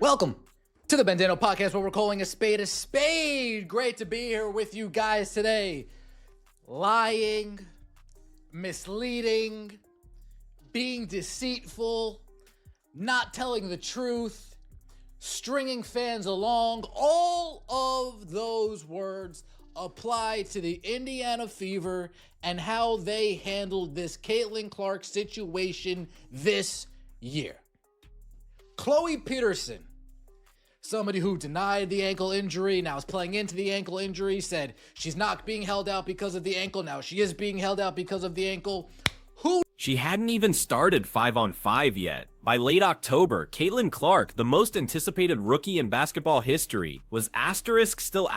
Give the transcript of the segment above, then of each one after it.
Welcome to the Bandano Podcast, where we're calling a spade a spade. Great to be here with you guys today. Lying, misleading, being deceitful, not telling the truth, stringing fans along, all of those words apply to the Indiana Fever and how they handled this Caitlin Clark situation this year. Chloe Peterson, somebody who denied the ankle injury, now is playing into the ankle injury, said she's not being held out because of the ankle. Now she is being held out because of the ankle. She hadn't even started 5-on-5 yet. By late October, Caitlin Clark, the most anticipated rookie in basketball history, was still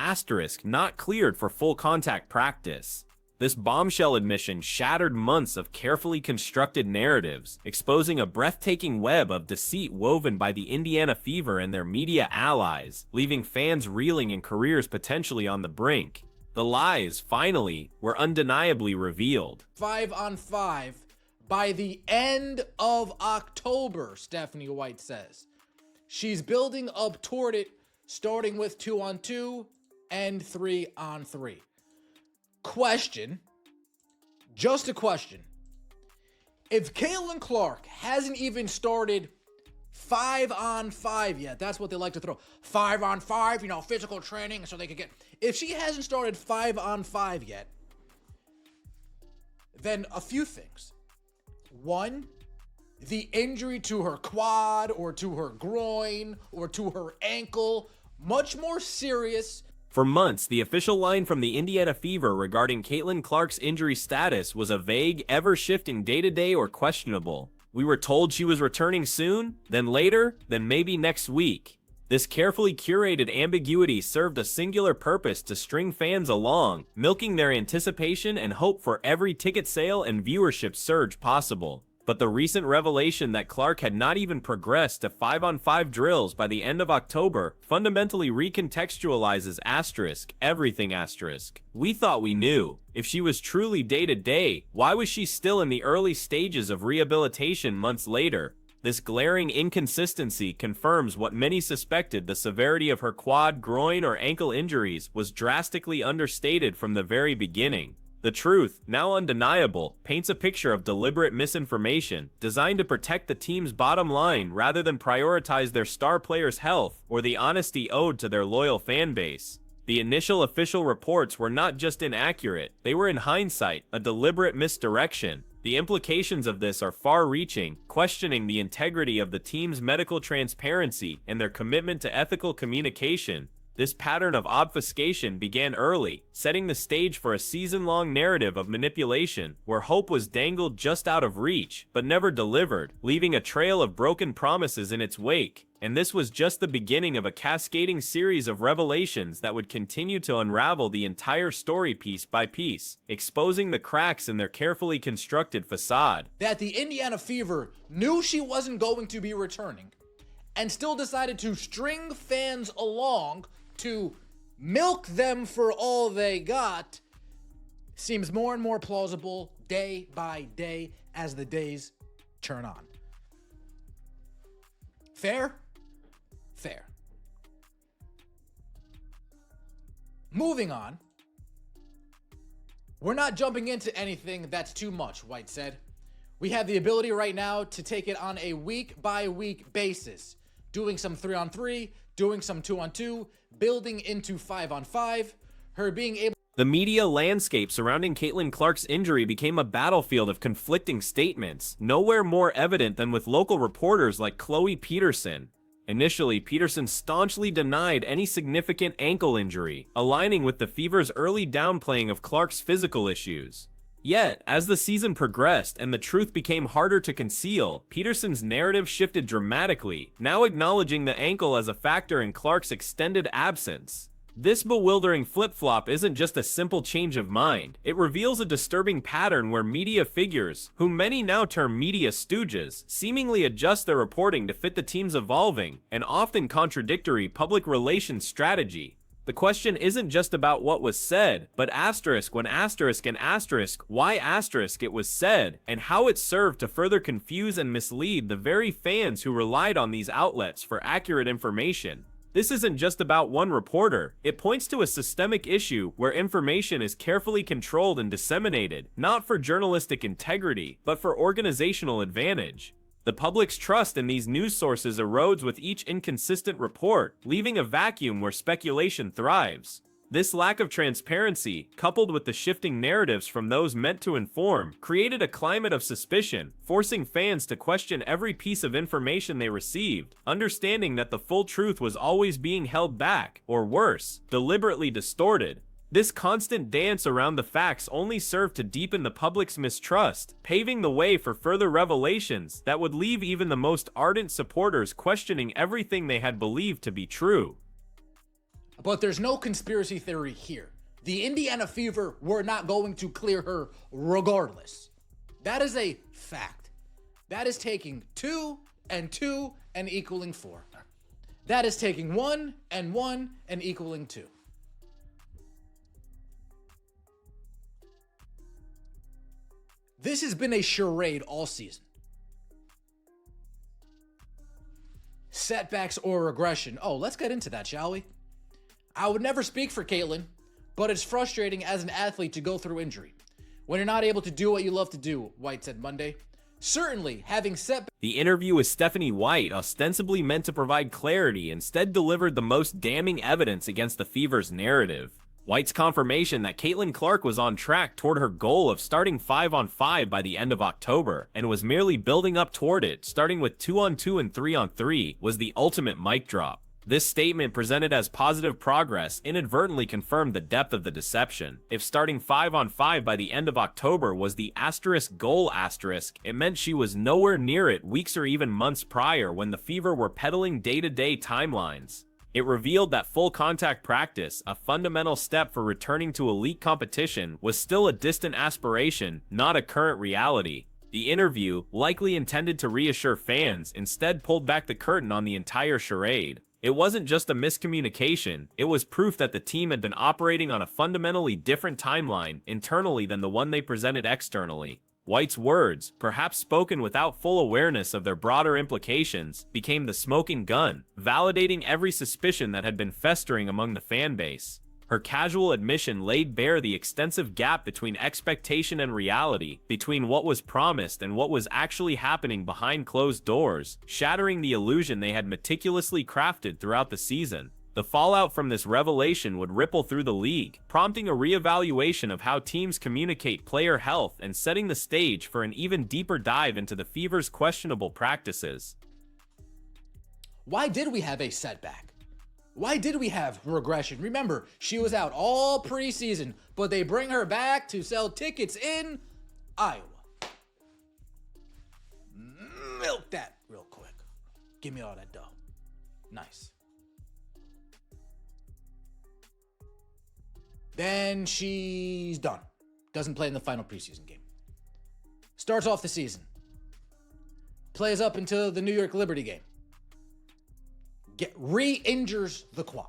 not cleared for full contact practice. This bombshell admission shattered months of carefully constructed narratives, exposing a breathtaking web of deceit woven by the Indiana Fever and their media allies, leaving fans reeling and careers potentially on the brink. The lies, finally, were undeniably revealed. 5-on-5 by the end of October, Stephanie White says. She's building up toward it, starting with 2-on-2 and 3-on-3. Question, just a question. If Caitlin Clark hasn't even started 5-on-5 yet, that's what they like to throw. 5-on-5, physical training so they could get. If she hasn't started 5-on-5 yet, then a few things. One, the injury to her quad or to her groin or to her ankle, much more serious. For months, the official line from the Indiana Fever regarding Caitlin Clark's injury status was a vague, ever-shifting day-to-day or questionable. We were told she was returning soon, then later, then maybe next week. This carefully curated ambiguity served a singular purpose: to string fans along, milking their anticipation and hope for every ticket sale and viewership surge possible. But the recent revelation that Clark had not even progressed to 5-on-5 drills by the end of October fundamentally recontextualizes everything. We thought we knew. If she was truly day-to-day, why was she still in the early stages of rehabilitation months later? This glaring inconsistency confirms what many suspected: the severity of her quad, groin, or ankle injuries was drastically understated from the very beginning. The truth, now undeniable, paints a picture of deliberate misinformation, designed to protect the team's bottom line rather than prioritize their star players' health or the honesty owed to their loyal fan base. The initial official reports were not just inaccurate, they were, in hindsight, a deliberate misdirection. The implications of this are far-reaching, questioning the integrity of the team's medical transparency and their commitment to ethical communication. This pattern of obfuscation began early, setting the stage for a season-long narrative of manipulation, where hope was dangled just out of reach, but never delivered, leaving a trail of broken promises in its wake. And this was just the beginning of a cascading series of revelations that would continue to unravel the entire story piece by piece, exposing the cracks in their carefully constructed facade. That the Indiana Fever knew she wasn't going to be returning, and still decided to string fans along to milk them for all they got, seems more and more plausible day by day as the days turn on. Fair? Fair. Moving on. We're not jumping into anything that's too much, White said. We have the ability right now to take it on a week-by-week basis, doing some 3-on-3, doing some 2-on-2, building into 5-on-5, her being able. The media landscape surrounding Caitlin Clark's injury became a battlefield of conflicting statements, nowhere more evident than with local reporters like Chloe Peterson. Initially, Peterson staunchly denied any significant ankle injury, aligning with the Fever's early downplaying of Clark's physical issues. Yet, as the season progressed and the truth became harder to conceal, Peterson's narrative shifted dramatically, now acknowledging the ankle as a factor in Clark's extended absence. This bewildering flip-flop isn't just a simple change of mind. It reveals a disturbing pattern where media figures, whom many now term media stooges, seemingly adjust their reporting to fit the team's evolving and often contradictory public relations strategy. The question isn't just about what was said, but asterisk when asterisk and asterisk why asterisk it was said, and how it served to further confuse and mislead the very fans who relied on these outlets for accurate information. This isn't just about one reporter, it points to a systemic issue where information is carefully controlled and disseminated, not for journalistic integrity, but for organizational advantage. The public's trust in these news sources erodes with each inconsistent report, leaving a vacuum where speculation thrives. This lack of transparency, coupled with the shifting narratives from those meant to inform, created a climate of suspicion, forcing fans to question every piece of information they received, understanding that the full truth was always being held back, or worse, deliberately distorted. This constant dance around the facts only served to deepen the public's mistrust, paving the way for further revelations that would leave even the most ardent supporters questioning everything they had believed to be true. But there's no conspiracy theory here. The Indiana Fever were not going to clear her regardless. That is a fact. That is taking 2 and 2 and equaling 4. That is taking 1 and 1 and equaling 2. This has been a charade all season. Setbacks or regression. Oh, let's get into that, shall we? I would never speak for Caitlyn, but it's frustrating as an athlete to go through injury. When you're not able to do what you love to do, White said Monday. Certainly, having setbacks. The interview with Stephanie White, ostensibly meant to provide clarity, instead delivered the most damning evidence against the Fever's narrative. White's confirmation that Caitlin Clark was on track toward her goal of starting 5-on-5 by the end of October, and was merely building up toward it, starting with 2-on-2 and 3-on-3, was the ultimate mic drop. This statement, presented as positive progress, inadvertently confirmed the depth of the deception. If starting 5-on-5 by the end of October was the asterisk goal asterisk, it meant she was nowhere near it weeks or even months prior when the Fever were peddling day-to-day timelines. It revealed that full contact practice, a fundamental step for returning to elite competition, was still a distant aspiration, not a current reality. The interview, likely intended to reassure fans, instead pulled back the curtain on the entire charade. It wasn't just a miscommunication, it was proof that the team had been operating on a fundamentally different timeline internally than the one they presented externally. White's words, perhaps spoken without full awareness of their broader implications, became the smoking gun, validating every suspicion that had been festering among the fan base. Her casual admission laid bare the extensive gap between expectation and reality, between what was promised and what was actually happening behind closed doors, shattering the illusion they had meticulously crafted throughout the season. The fallout from this revelation would ripple through the league, prompting a reevaluation of how teams communicate player health and setting the stage for an even deeper dive into the Fever's questionable practices. Why did we have a setback? Why did we have regression? Remember, she was out all preseason, but they bring her back to sell tickets in Iowa. Milk that real quick. Give me all that dough. Nice. Then she's done. Doesn't play in the final preseason game. Starts off the season. Plays up until the New York Liberty game. Re-injures the quad.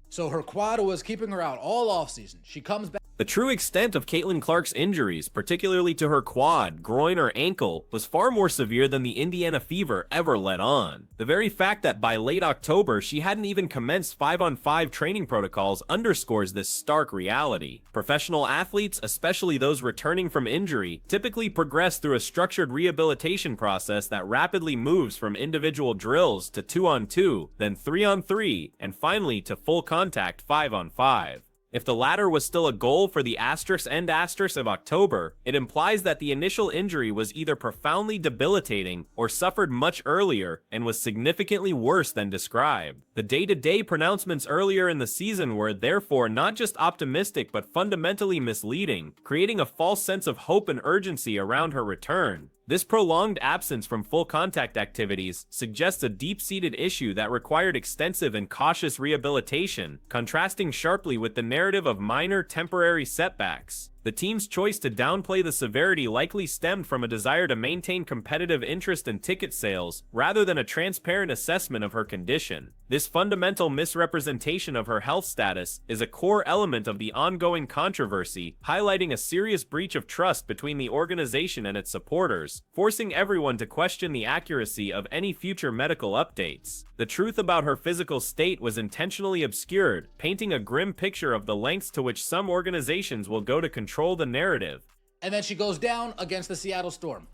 So her quad was keeping her out all offseason. She comes back. The true extent of Caitlin Clark's injuries, particularly to her quad, groin, or ankle, was far more severe than the Indiana Fever ever let on. The very fact that by late October she hadn't even commenced 5-on-5 training protocols underscores this stark reality. Professional athletes, especially those returning from injury, typically progress through a structured rehabilitation process that rapidly moves from individual drills to 2-on-2, then 3-on-3, and finally to full contact 5-on-5. If the latter was still a goal for the asterisk and asterisk of October, it implies that the initial injury was either profoundly debilitating or suffered much earlier and was significantly worse than described. The day-to-day pronouncements earlier in the season were therefore not just optimistic but fundamentally misleading, creating a false sense of hope and urgency around her return. This prolonged absence from full contact activities suggests a deep-seated issue that required extensive and cautious rehabilitation, contrasting sharply with the narrative of minor temporary setbacks. The team's choice to downplay the severity likely stemmed from a desire to maintain competitive interest in ticket sales, rather than a transparent assessment of her condition. This fundamental misrepresentation of her health status is a core element of the ongoing controversy, highlighting a serious breach of trust between the organization and its supporters, forcing everyone to question the accuracy of any future medical updates. The truth about her physical state was intentionally obscured, painting a grim picture of the lengths to which some organizations will go to control the narrative. And then she goes down against the Seattle Storm.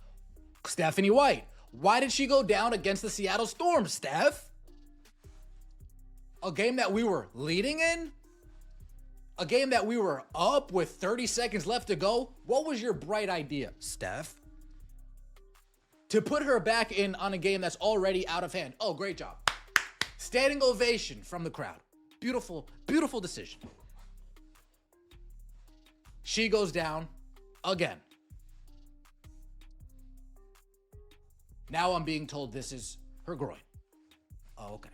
Stephanie White. Why did she go down against the Seattle Storm, Steph? A game that we were leading in? A game that we were up with 30 seconds left to go? What was your bright idea, Steph? To put her back in on a game that's already out of hand. Oh, great job. Standing ovation from the crowd. Beautiful, beautiful decision. She goes down again. Now I'm being told this is her groin. Oh, okay.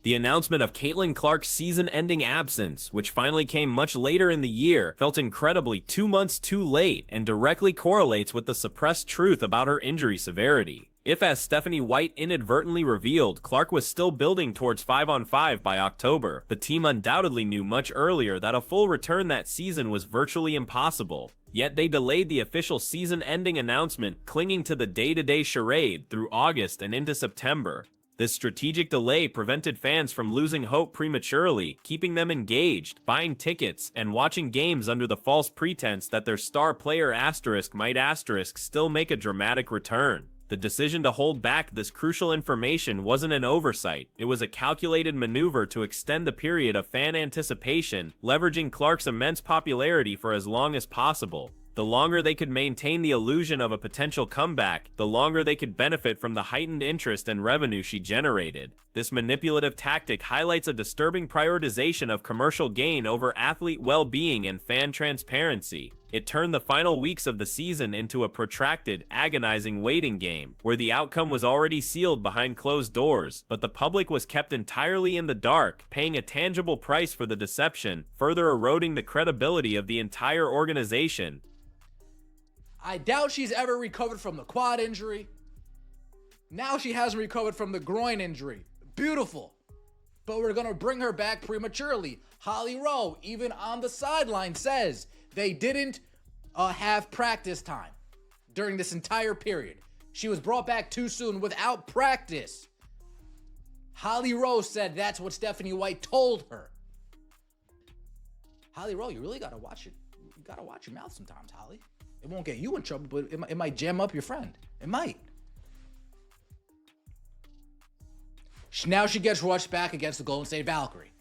The announcement of Caitlin Clark's season-ending absence, which finally came much later in the year, felt incredibly 2 months too late and directly correlates with the suppressed truth about her injury severity. If, as Stephanie White inadvertently revealed, Clark was still building towards 5-on-5 by October, the team undoubtedly knew much earlier that a full return that season was virtually impossible. Yet they delayed the official season-ending announcement, clinging to the day-to-day charade through August and into September. This strategic delay prevented fans from losing hope prematurely, keeping them engaged, buying tickets, and watching games under the false pretense that their star player might still make a dramatic return. The decision to hold back this crucial information wasn't an oversight, it was a calculated maneuver to extend the period of fan anticipation, leveraging Clark's immense popularity for as long as possible. The longer they could maintain the illusion of a potential comeback, the longer they could benefit from the heightened interest and revenue she generated. This manipulative tactic highlights a disturbing prioritization of commercial gain over athlete well-being and fan transparency. It turned the final weeks of the season into a protracted, agonizing waiting game, where the outcome was already sealed behind closed doors, but the public was kept entirely in the dark, paying a tangible price for the deception, further eroding the credibility of the entire organization. I doubt she's ever recovered from the quad injury. Now she hasn't recovered from the groin injury. Beautiful. But we're going to bring her back prematurely. Holly Rowe, even on the sideline, says they didn't have practice time during this entire period. She was brought back too soon without practice. Holly Rowe said that's what Stephanie White told her. Holly Rowe, you really got to watch it. You got to watch your mouth sometimes, Holly. It won't get you in trouble, but it might jam up your friend. It might. Now she gets rushed back against the Golden State Valkyrie.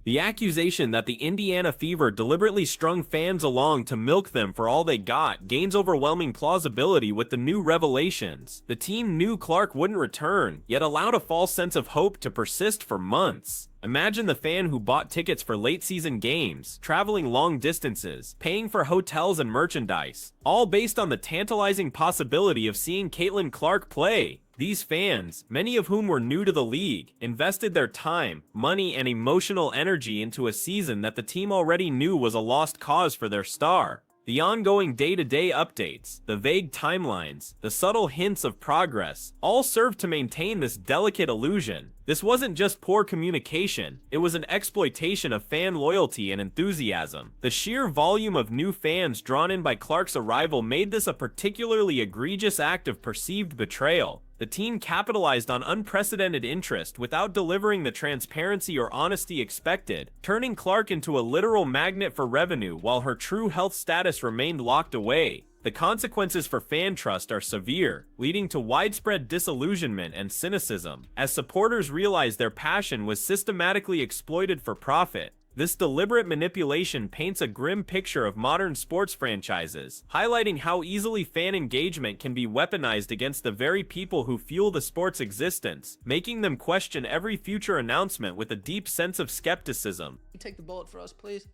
The accusation that the Indiana Fever deliberately strung fans along to milk them for all they got gains overwhelming plausibility with the new revelations. The team knew Clark wouldn't return, yet allowed a false sense of hope to persist for months. Imagine the fan who bought tickets for late-season games, traveling long distances, paying for hotels and merchandise, all based on the tantalizing possibility of seeing Caitlin Clark play. These fans, many of whom were new to the league, invested their time, money, and emotional energy into a season that the team already knew was a lost cause for their star. The ongoing day-to-day updates, the vague timelines, the subtle hints of progress, all served to maintain this delicate illusion. This wasn't just poor communication, it was an exploitation of fan loyalty and enthusiasm. The sheer volume of new fans drawn in by Clark's arrival made this a particularly egregious act of perceived betrayal. The team capitalized on unprecedented interest without delivering the transparency or honesty expected, turning Clark into a literal magnet for revenue while her true health status remained locked away. The consequences for fan trust are severe, leading to widespread disillusionment and cynicism, as supporters realized their passion was systematically exploited for profit. This deliberate manipulation paints a grim picture of modern sports franchises, highlighting how easily fan engagement can be weaponized against the very people who fuel the sport's existence, making them question every future announcement with a deep sense of skepticism. You take the bullet for us, please?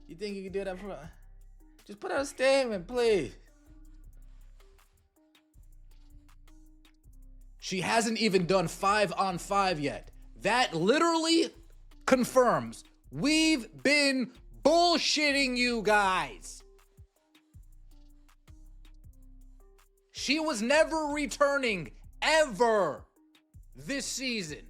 You think you can do that for us? Just put out a statement, please. She hasn't even done 5-on-5 yet. That literally confirms we've been bullshitting you guys. She was never returning, ever, this season.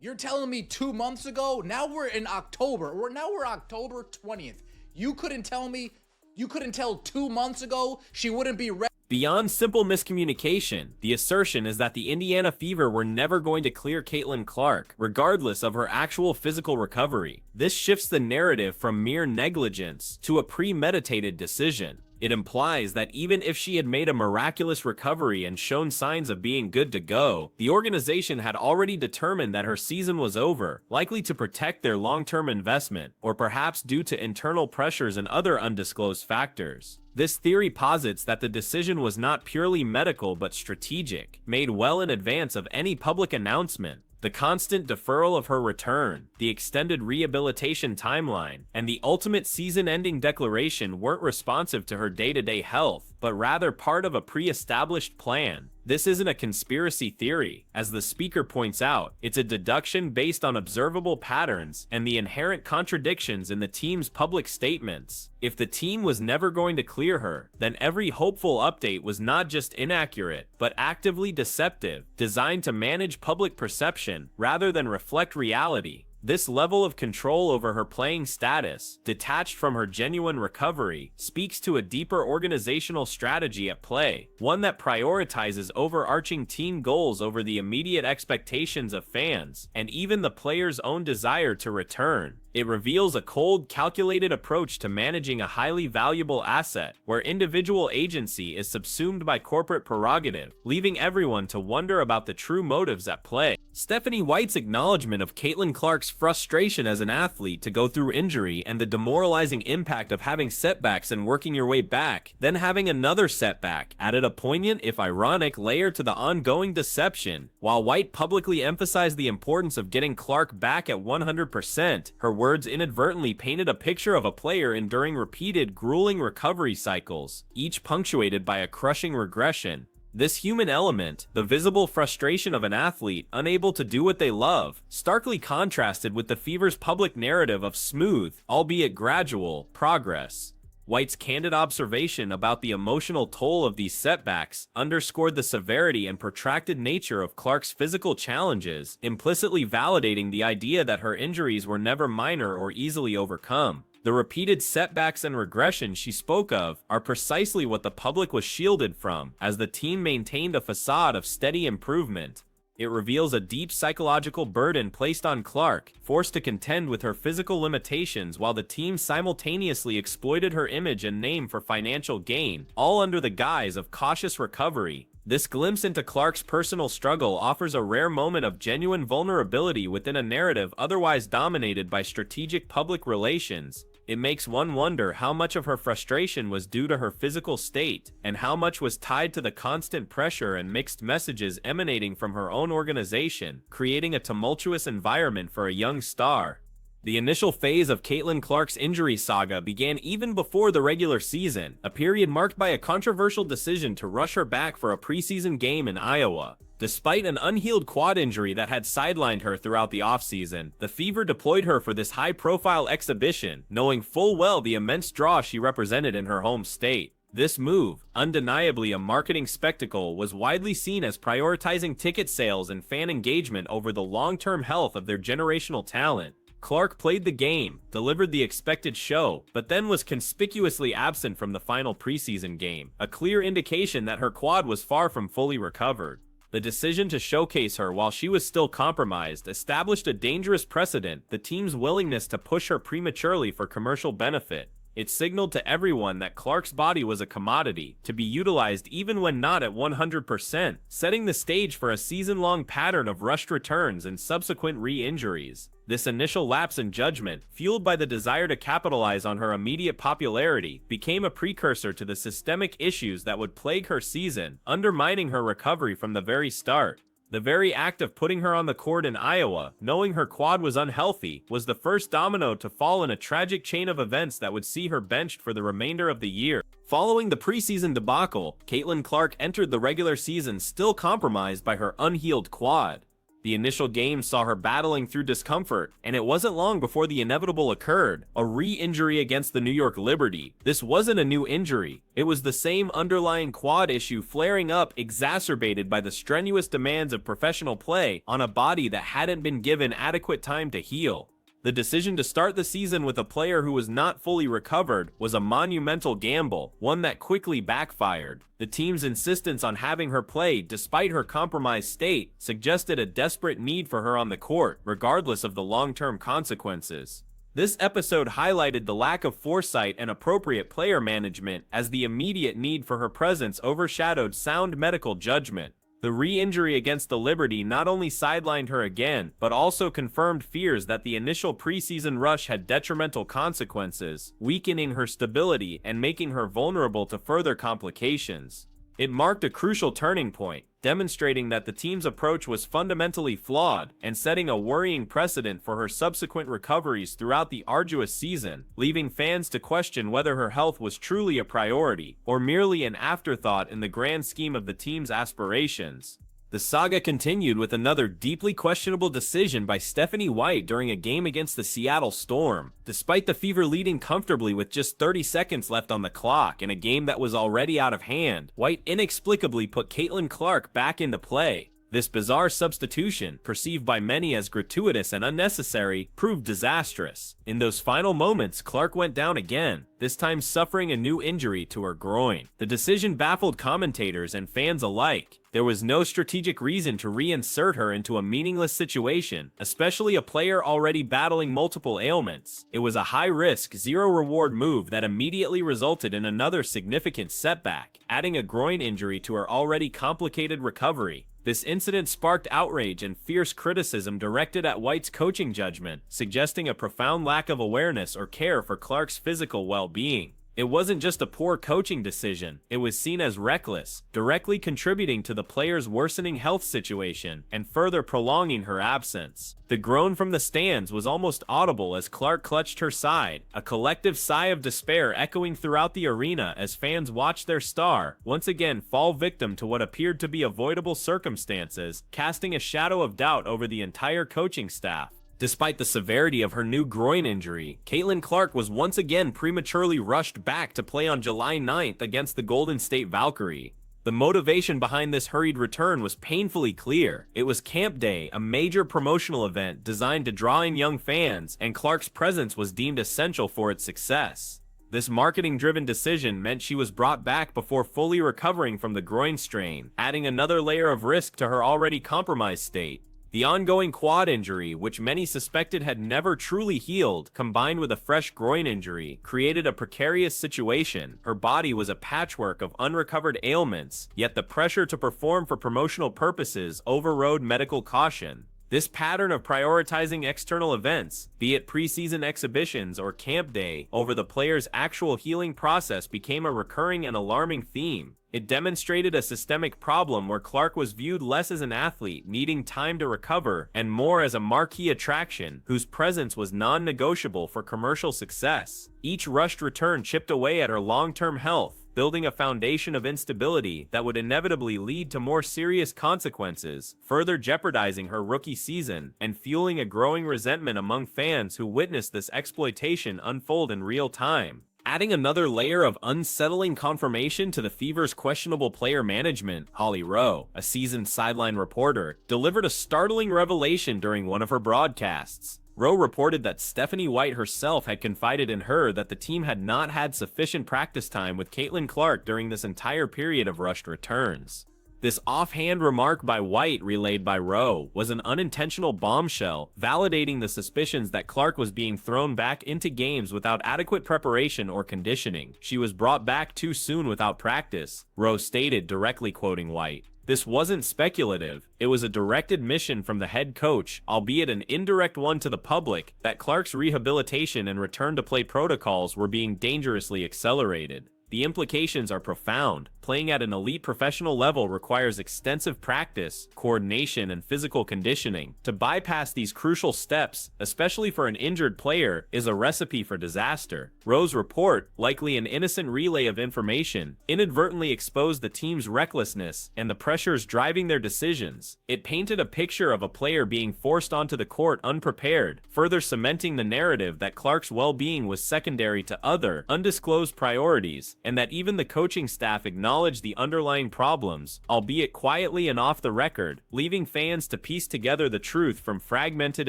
You're telling me 2 months ago? Now we're in October. We're October 20th. You couldn't tell 2 months ago she wouldn't be ready. Beyond simple miscommunication, the assertion is that the Indiana Fever were never going to clear Caitlin Clark, regardless of her actual physical recovery. This shifts the narrative from mere negligence to a premeditated decision. It implies that even if she had made a miraculous recovery and shown signs of being good to go, the organization had already determined that her season was over, likely to protect their long-term investment, or perhaps due to internal pressures and other undisclosed factors. This theory posits that the decision was not purely medical but strategic, made well in advance of any public announcement. The constant deferral of her return, the extended rehabilitation timeline, and the ultimate season-ending declaration weren't responsive to her day-to-day health, but rather part of a pre-established plan. This isn't a conspiracy theory. As the speaker points out, it's a deduction based on observable patterns and the inherent contradictions in the team's public statements. If the team was never going to clear her, then every hopeful update was not just inaccurate, but actively deceptive, designed to manage public perception rather than reflect reality. This level of control over her playing status, detached from her genuine recovery, speaks to a deeper organizational strategy at play, one that prioritizes overarching team goals over the immediate expectations of fans, and even the player's own desire to return. It reveals a cold, calculated approach to managing a highly valuable asset, where individual agency is subsumed by corporate prerogative, leaving everyone to wonder about the true motives at play. Stephanie White's acknowledgement of Caitlin Clark's frustration as an athlete to go through injury and the demoralizing impact of having setbacks and working your way back, then having another setback, added a poignant, if ironic, layer to the ongoing deception. While White publicly emphasized the importance of getting Clark back at 100%, her words inadvertently painted a picture of a player enduring repeated, grueling recovery cycles, each punctuated by a crushing regression. This human element, the visible frustration of an athlete unable to do what they love, starkly contrasted with the Fever's public narrative of smooth, albeit gradual, progress. White's candid observation about the emotional toll of these setbacks underscored the severity and protracted nature of Clark's physical challenges, implicitly validating the idea that her injuries were never minor or easily overcome. The repeated setbacks and regression she spoke of are precisely what the public was shielded from, as the team maintained a facade of steady improvement. It reveals a deep psychological burden placed on Clark, forced to contend with her physical limitations while the team simultaneously exploited her image and name for financial gain, all under the guise of cautious recovery. This glimpse into Clark's personal struggle offers a rare moment of genuine vulnerability within a narrative otherwise dominated by strategic public relations. It makes one wonder how much of her frustration was due to her physical state, and how much was tied to the constant pressure and mixed messages emanating from her own organization, creating a tumultuous environment for a young star. The initial phase of Caitlin Clark's injury saga began even before the regular season, a period marked by a controversial decision to rush her back for a preseason game in Iowa. Despite an unhealed quad injury that had sidelined her throughout the offseason, the Fever deployed her for this high-profile exhibition, knowing full well the immense draw she represented in her home state. This move, undeniably a marketing spectacle, was widely seen as prioritizing ticket sales and fan engagement over the long-term health of their generational talent. Clark played the game, delivered the expected show, but then was conspicuously absent from the final preseason game, a clear indication that her quad was far from fully recovered. The decision to showcase her while she was still compromised established a dangerous precedent, the team's willingness to push her prematurely for commercial benefit. It signaled to everyone that Clark's body was a commodity, to be utilized even when not at 100%, setting the stage for a season-long pattern of rushed returns and subsequent re-injuries. This initial lapse in judgment, fueled by the desire to capitalize on her immediate popularity, became a precursor to the systemic issues that would plague her season, undermining her recovery from the very start. The very act of putting her on the court in Iowa, knowing her quad was unhealthy, was the first domino to fall in a tragic chain of events that would see her benched for the remainder of the year. Following the preseason debacle, Caitlin Clark entered the regular season still compromised by her unhealed quad. The initial game saw her battling through discomfort, and it wasn't long before the inevitable occurred, a re-injury against the New York Liberty. This wasn't a new injury. It was the same underlying quad issue flaring up, exacerbated by the strenuous demands of professional play on a body that hadn't been given adequate time to heal. The decision to start the season with a player who was not fully recovered was a monumental gamble, one that quickly backfired. The team's insistence on having her play despite her compromised state suggested a desperate need for her on the court, regardless of the long-term consequences. This episode highlighted the lack of foresight and appropriate player management as the immediate need for her presence overshadowed sound medical judgment. The re-injury against the Liberty not only sidelined her again, but also confirmed fears that the initial preseason rush had detrimental consequences, weakening her stability and making her vulnerable to further complications. It marked a crucial turning point, demonstrating that the team's approach was fundamentally flawed and setting a worrying precedent for her subsequent recoveries throughout the arduous season, leaving fans to question whether her health was truly a priority or merely an afterthought in the grand scheme of the team's aspirations. The saga continued with another deeply questionable decision by Stephanie White during a game against the Seattle Storm. Despite the Fever leading comfortably with just 30 seconds left on the clock in a game that was already out of hand, White inexplicably put Caitlin Clark back into play. This bizarre substitution, perceived by many as gratuitous and unnecessary, proved disastrous. In those final moments, Clark went down again, this time suffering a new injury to her groin. The decision baffled commentators and fans alike. There was no strategic reason to reinsert her into a meaningless situation, especially a player already battling multiple ailments. It was a high-risk, zero-reward move that immediately resulted in another significant setback, adding a groin injury to her already complicated recovery. This incident sparked outrage and fierce criticism directed at White's coaching judgment, suggesting a profound lack of awareness or care for Clark's physical well-being. It wasn't just a poor coaching decision, it was seen as reckless, directly contributing to the player's worsening health situation and further prolonging her absence. The groan from the stands was almost audible as Clark clutched her side, a collective sigh of despair echoing throughout the arena as fans watched their star once again fall victim to what appeared to be avoidable circumstances, casting a shadow of doubt over the entire coaching staff. Despite the severity of her new groin injury, Caitlin Clark was once again prematurely rushed back to play on July 9th against the Golden State Valkyrie. The motivation behind this hurried return was painfully clear. It was Camp Day, a major promotional event designed to draw in young fans, and Clark's presence was deemed essential for its success. This marketing-driven decision meant she was brought back before fully recovering from the groin strain, adding another layer of risk to her already compromised state. The ongoing quad injury, which many suspected had never truly healed, combined with a fresh groin injury, created a precarious situation. Her body was a patchwork of unrecovered ailments, yet the pressure to perform for promotional purposes overrode medical caution. This pattern of prioritizing external events, be it preseason exhibitions or camp day, over the player's actual healing process became a recurring and alarming theme. It demonstrated a systemic problem where Clark was viewed less as an athlete needing time to recover and more as a marquee attraction whose presence was non-negotiable for commercial success. Each rushed return chipped away at her long-term health, building a foundation of instability that would inevitably lead to more serious consequences, further jeopardizing her rookie season and fueling a growing resentment among fans who witnessed this exploitation unfold in real time. Adding another layer of unsettling confirmation to the Fever's questionable player management, Holly Rowe, a seasoned sideline reporter, delivered a startling revelation during one of her broadcasts. Rowe reported that Stephanie White herself had confided in her that the team had not had sufficient practice time with Caitlin Clark during this entire period of rushed returns. This offhand remark by White, relayed by Rowe, was an unintentional bombshell, validating the suspicions that Clark was being thrown back into games without adequate preparation or conditioning. She was brought back too soon without practice, Rowe stated, directly quoting White. This wasn't speculative, it was a direct admission from the head coach, albeit an indirect one to the public, that Clark's rehabilitation and return to play protocols were being dangerously accelerated. The implications are profound. Playing at an elite professional level requires extensive practice, coordination, and physical conditioning. To bypass these crucial steps, especially for an injured player, is a recipe for disaster. Rowe's report, likely an innocent relay of information, inadvertently exposed the team's recklessness and the pressures driving their decisions. It painted a picture of a player being forced onto the court unprepared, further cementing the narrative that Clark's well-being was secondary to other, undisclosed priorities, and that even the coaching staff acknowledged the underlying problems, albeit quietly and off the record, leaving fans to piece together the truth from fragmented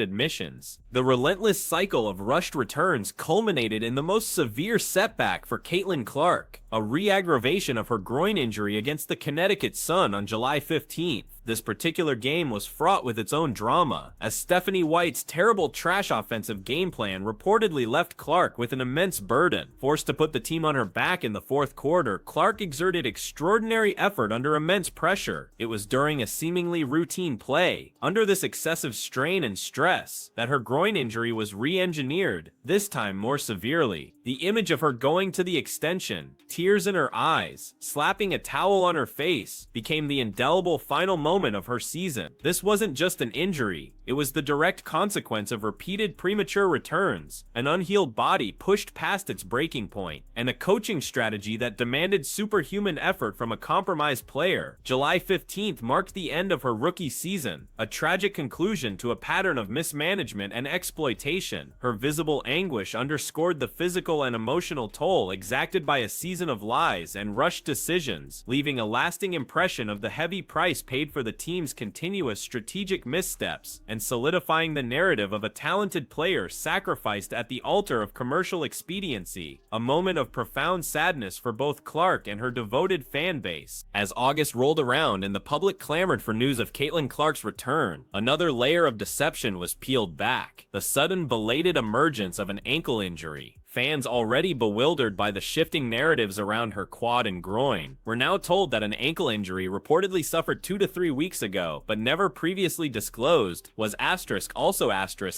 admissions. The relentless cycle of rushed returns culminated in the most severe setback for Caitlin Clark, a re-aggravation of her groin injury against the Connecticut Sun on July 15th. This particular game was fraught with its own drama, as Stephanie White's terrible trash offensive game plan reportedly left Clark with an immense burden. Forced to put the team on her back in the fourth quarter, Clark exerted extraordinary effort under immense pressure. It was during a seemingly routine play, under this excessive strain and stress, that her groin injury was re-engineered, this time more severely. The image of her going to the extension, tears in her eyes, slapping a towel on her face, became the indelible final moment of her season. This wasn't just an injury, it was the direct consequence of repeated premature returns, an unhealed body pushed past its breaking point, and a coaching strategy that demanded superhuman effort from a compromised player. July 15th marked the end of her rookie season, a tragic conclusion to a pattern of mismanagement and exploitation. Her visible anguish underscored the physical and emotional toll exacted by a season of lies and rushed decisions, leaving a lasting impression of the heavy price paid for the team's continuous strategic missteps, and solidifying the narrative of a talented player sacrificed at the altar of commercial expediency, a moment of profound sadness for both Clark and her devoted fan base. As August rolled around and the public clamored for news of Caitlin Clark's return, another layer of deception was peeled back: the sudden belated emergence of an ankle injury. Fans already bewildered by the shifting narratives around her quad and groin were now told that an ankle injury reportedly suffered 2 to 3 weeks ago, but never previously disclosed, was also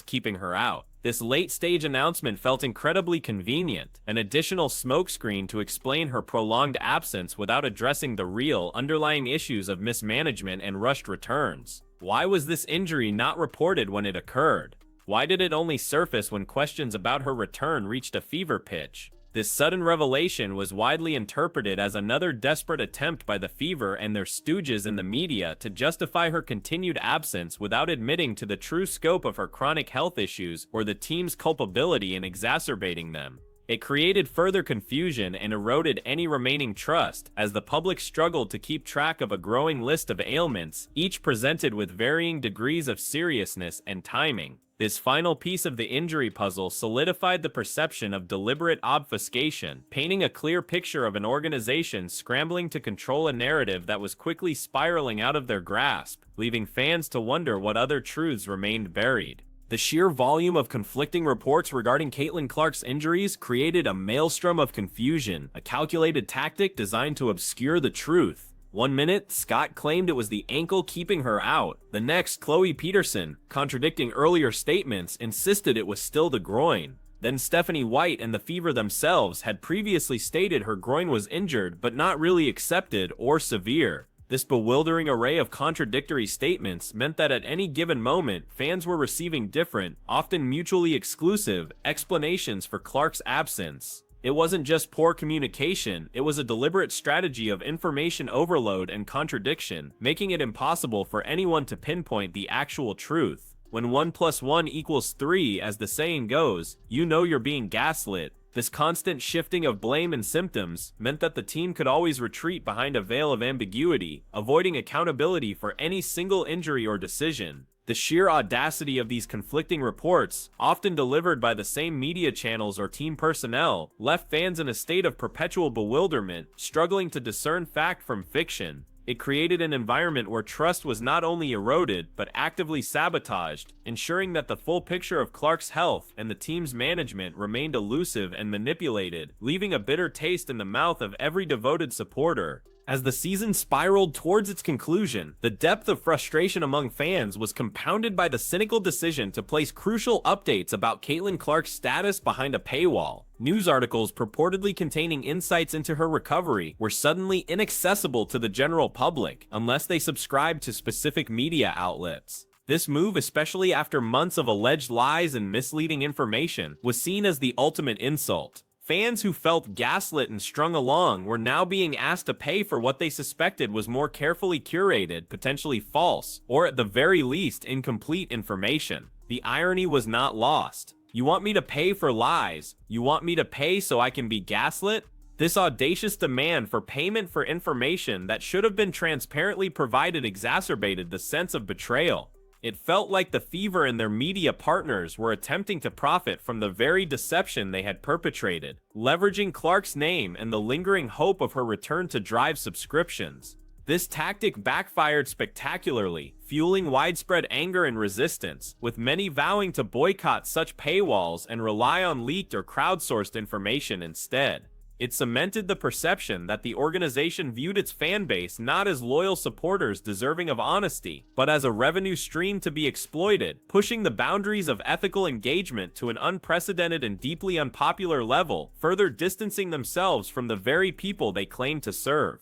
keeping her out. This late-stage announcement felt incredibly convenient, an additional smokescreen to explain her prolonged absence without addressing the real, underlying issues of mismanagement and rushed returns. Why was this injury not reported when it occurred? Why did it only surface when questions about her return reached a fever pitch? This sudden revelation was widely interpreted as another desperate attempt by the Fever and their stooges in the media to justify her continued absence without admitting to the true scope of her chronic health issues or the team's culpability in exacerbating them. It created further confusion and eroded any remaining trust, as the public struggled to keep track of a growing list of ailments, each presented with varying degrees of seriousness and timing. This final piece of the injury puzzle solidified the perception of deliberate obfuscation, painting a clear picture of an organization scrambling to control a narrative that was quickly spiraling out of their grasp, leaving fans to wonder what other truths remained buried. The sheer volume of conflicting reports regarding Caitlin Clark's injuries created a maelstrom of confusion, a calculated tactic designed to obscure the truth. One minute, Scott claimed it was the ankle keeping her out. The next, Chloe Peterson, contradicting earlier statements, insisted it was still the groin. Then Stephanie White and the Fever themselves had previously stated her groin was injured but not really accepted or severe. This bewildering array of contradictory statements meant that at any given moment, fans were receiving different, often mutually exclusive, explanations for Clark's absence. It wasn't just poor communication, it was a deliberate strategy of information overload and contradiction, making it impossible for anyone to pinpoint the actual truth. When 1 + 1 = 3, as the saying goes, you know you're being gaslit. This constant shifting of blame and symptoms meant that the team could always retreat behind a veil of ambiguity, avoiding accountability for any single injury or decision. The sheer audacity of these conflicting reports, often delivered by the same media channels or team personnel, left fans in a state of perpetual bewilderment, struggling to discern fact from fiction. It created an environment where trust was not only eroded, but actively sabotaged, ensuring that the full picture of Clark's health and the team's management remained elusive and manipulated, leaving a bitter taste in the mouth of every devoted supporter. As the season spiraled towards its conclusion, the depth of frustration among fans was compounded by the cynical decision to place crucial updates about Caitlin Clark's status behind a paywall. News articles purportedly containing insights into her recovery were suddenly inaccessible to the general public unless they subscribed to specific media outlets. This move, especially after months of alleged lies and misleading information, was seen as the ultimate insult. Fans who felt gaslit and strung along were now being asked to pay for what they suspected was more carefully curated, potentially false, or at the very least incomplete information. The irony was not lost. You want me to pay for lies? You want me to pay so I can be gaslit? This audacious demand for payment for information that should have been transparently provided exacerbated the sense of betrayal. It felt like the Fever and their media partners were attempting to profit from the very deception they had perpetrated, leveraging Clark's name and the lingering hope of her return to drive subscriptions. This tactic backfired spectacularly, fueling widespread anger and resistance, with many vowing to boycott such paywalls and rely on leaked or crowdsourced information instead. It cemented the perception that the organization viewed its fan base not as loyal supporters deserving of honesty, but as a revenue stream to be exploited, pushing the boundaries of ethical engagement to an unprecedented and deeply unpopular level, further distancing themselves from the very people they claim to serve.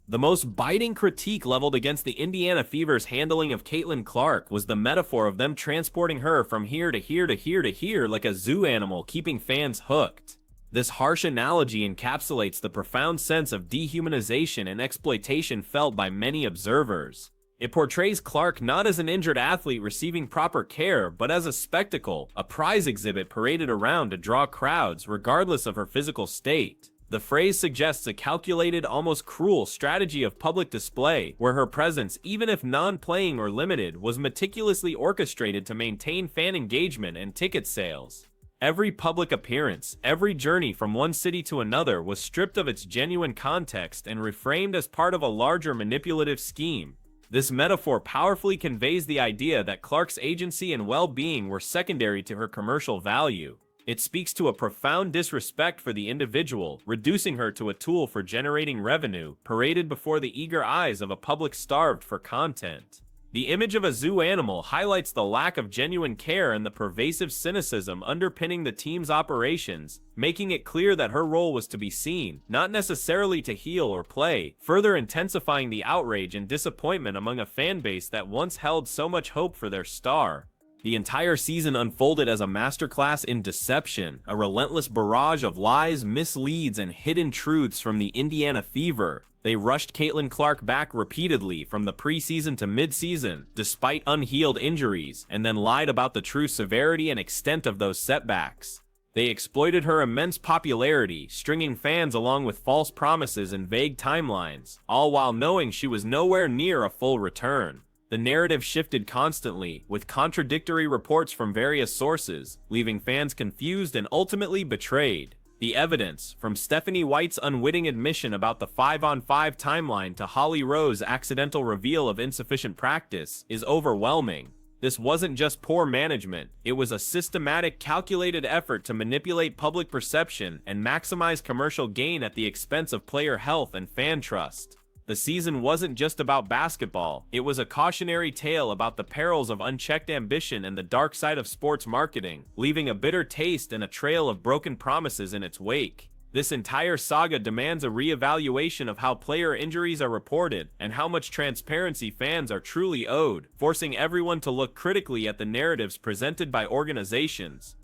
The most biting critique leveled against the Indiana Fever's handling of Caitlin Clark was the metaphor of them transporting her from here to here to here to here like a zoo animal, keeping fans hooked. This harsh analogy encapsulates the profound sense of dehumanization and exploitation felt by many observers. It portrays Clark not as an injured athlete receiving proper care, but as a spectacle, a prize exhibit paraded around to draw crowds regardless of her physical state. The phrase suggests a calculated, almost cruel strategy of public display, where her presence, even if non-playing or limited, was meticulously orchestrated to maintain fan engagement and ticket sales. Every public appearance, every journey from one city to another was stripped of its genuine context and reframed as part of a larger manipulative scheme. This metaphor powerfully conveys the idea that Clark's agency and well-being were secondary to her commercial value. It speaks to a profound disrespect for the individual, reducing her to a tool for generating revenue, paraded before the eager eyes of a public starved for content. The image of a zoo animal highlights the lack of genuine care and the pervasive cynicism underpinning the team's operations, making it clear that her role was to be seen, not necessarily to heal or play, further intensifying the outrage and disappointment among a fan base that once held so much hope for their star. The entire season unfolded as a masterclass in deception, a relentless barrage of lies, misleads, and hidden truths from the Indiana Fever. They rushed Caitlin Clark back repeatedly from the preseason to midseason, despite unhealed injuries, and then lied about the true severity and extent of those setbacks. They exploited her immense popularity, stringing fans along with false promises and vague timelines, all while knowing she was nowhere near a full return. The narrative shifted constantly, with contradictory reports from various sources, leaving fans confused and ultimately betrayed. The evidence, from Stephanie White's unwitting admission about the 5-on-5 timeline to Holly Rowe's accidental reveal of insufficient practice, is overwhelming. This wasn't just poor management, it was a systematic, calculated effort to manipulate public perception and maximize commercial gain at the expense of player health and fan trust. The season wasn't just about basketball, it was a cautionary tale about the perils of unchecked ambition and the dark side of sports marketing, leaving a bitter taste and a trail of broken promises in its wake. This entire saga demands a re-evaluation of how player injuries are reported and how much transparency fans are truly owed, forcing everyone to look critically at the narratives presented by organizations,